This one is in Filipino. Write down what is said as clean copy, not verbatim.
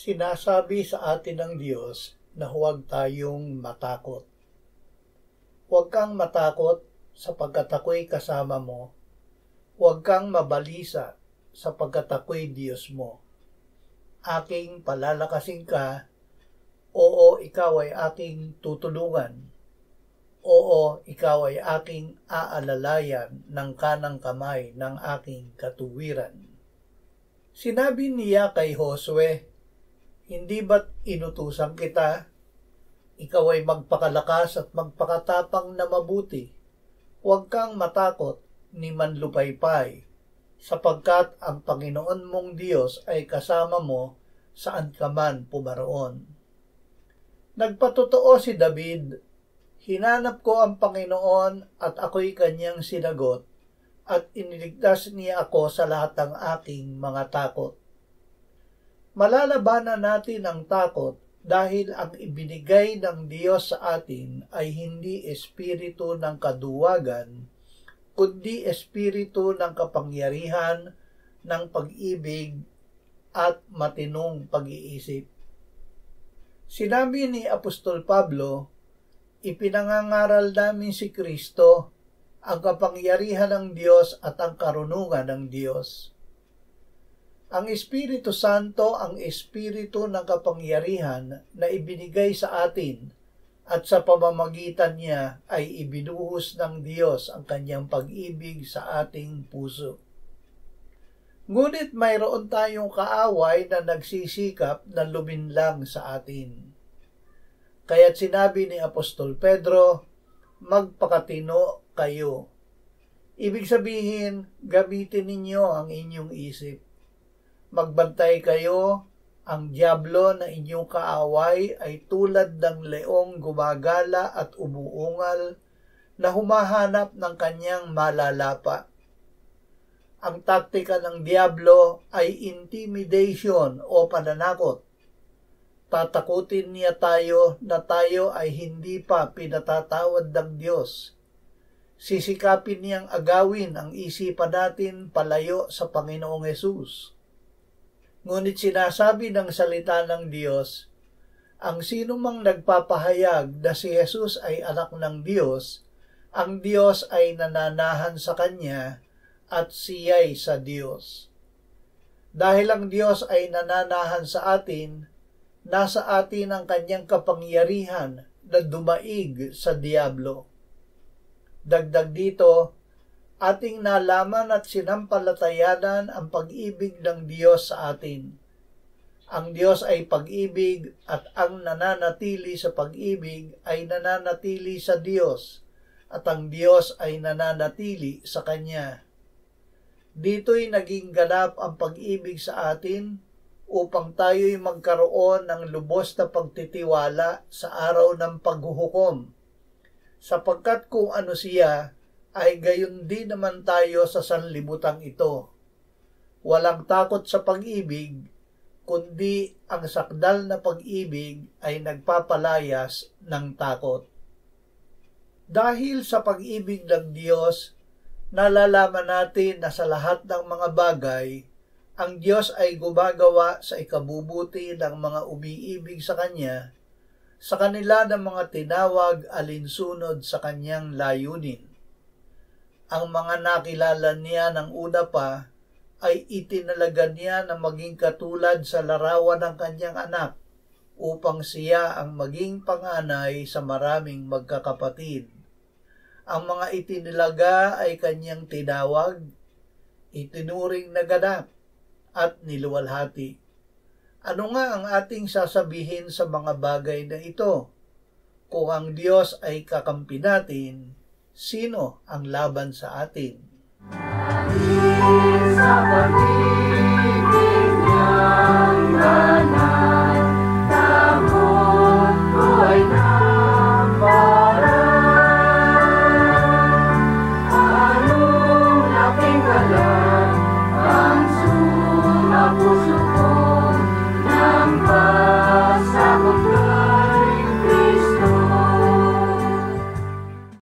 Sinasabi sa atin ng Diyos na huwag tayong matakot. Huwag kang matakot sapagkat ako'y kasama mo. Huwag kang mabalisa sapagkat ako'y Diyos mo. Aking palalakasin ka. Oo, ikaw ay aking tutulungan. Oo, ikaw ay aking aalalayan ng kanang kamay ng aking katuwiran. Sinabi niya kay Josue, hindi ba't inutusan kita? Ikaw ay magpakalakas at magpakatapang na mabuti. Huwag kang matakot ni manlupaypay, sapagkat ang Panginoon mong Diyos ay kasama mo saan ka man pumaroon. Nagpatotoo si David, hinanap ko ang Panginoon at ako'y kanyang sinagot, at iniligtas niya ako sa lahat ng aking mga takot. Malalabanan natin ang takot dahil ang ibinigay ng Diyos sa atin ay hindi espiritu ng kaduwagan, kundi espiritu ng kapangyarihan, ng pag-ibig at matinong pag-iisip. Sinabi ni Apostol Pablo, ipinangangaral namin si Kristo, ang kapangyarihan ng Diyos at ang karunungan ng Diyos. Ang Espiritu Santo ang espiritu ng kapangyarihan na ibinigay sa atin at sa pamamagitan niya ay ibinuhos ng Diyos ang kanyang pag-ibig sa ating puso. Ngunit mayroon tayong kaaway na nagsisikap na luminlang sa atin. Kaya't sinabi ni Apostol Pedro, magpakatino kayo. Ibig sabihin, gamitin ninyo ang inyong isip. Magbantay kayo, ang dyablo na inyong kaaway ay tulad ng leong gumagala at umuungal na humahanap ng kanyang malalapa. Ang taktika ng dyablo ay intimidation o pananakot. Tatakutin niya tayo na tayo ay hindi pa pinatatawad ng Diyos. Sisikapin niyang agawin ang isipan natin palayo sa Panginoong Hesus. Ngunit sinasabi ng salita ng Diyos, ang sino mang nagpapahayag na si Jesus ay anak ng Diyos, ang Diyos ay nananahan sa kanya at siya'y sa Diyos. Dahil ang Diyos ay nananahan sa atin, nasa atin ang kanyang kapangyarihan na dumaig sa diablo. Dagdag dito, ating nalaman at sinampalatayanan ang pag-ibig ng Diyos sa atin. Ang Diyos ay pag-ibig at ang nananatili sa pag-ibig ay nananatili sa Diyos at ang Diyos ay nananatili sa Kanya. Dito'y naging ganap ang pag-ibig sa atin upang tayo'y magkaroon ng lubos na pagtitiwala sa araw ng paghuhukom. Sapagkat kung ano siya, ay gayon din naman tayo sa sanlibutang ito. Walang takot sa pag-ibig, kundi ang sakdal na pag-ibig ay nagpapalayas ng takot. Dahil sa pag-ibig ng Diyos, nalalaman natin na sa lahat ng mga bagay, ang Diyos ay gumagawa sa ikabubuti ng mga umiibig sa Kanya, sa kanila ng mga tinawag alinsunod sa Kanyang layunin. Ang mga nakilala niya ng una pa ay itinalaga niya na maging katulad sa larawan ng Kanyang anak upang siya ang maging panganay sa maraming magkakapatid. Ang mga itinilaga ay Kanyang tinawag, itinuring na ganap at niluwalhati. Ano nga ang ating sasabihin sa mga bagay na ito? Kung ang Diyos ay kakampi natin, sino ang laban sa atin? Sa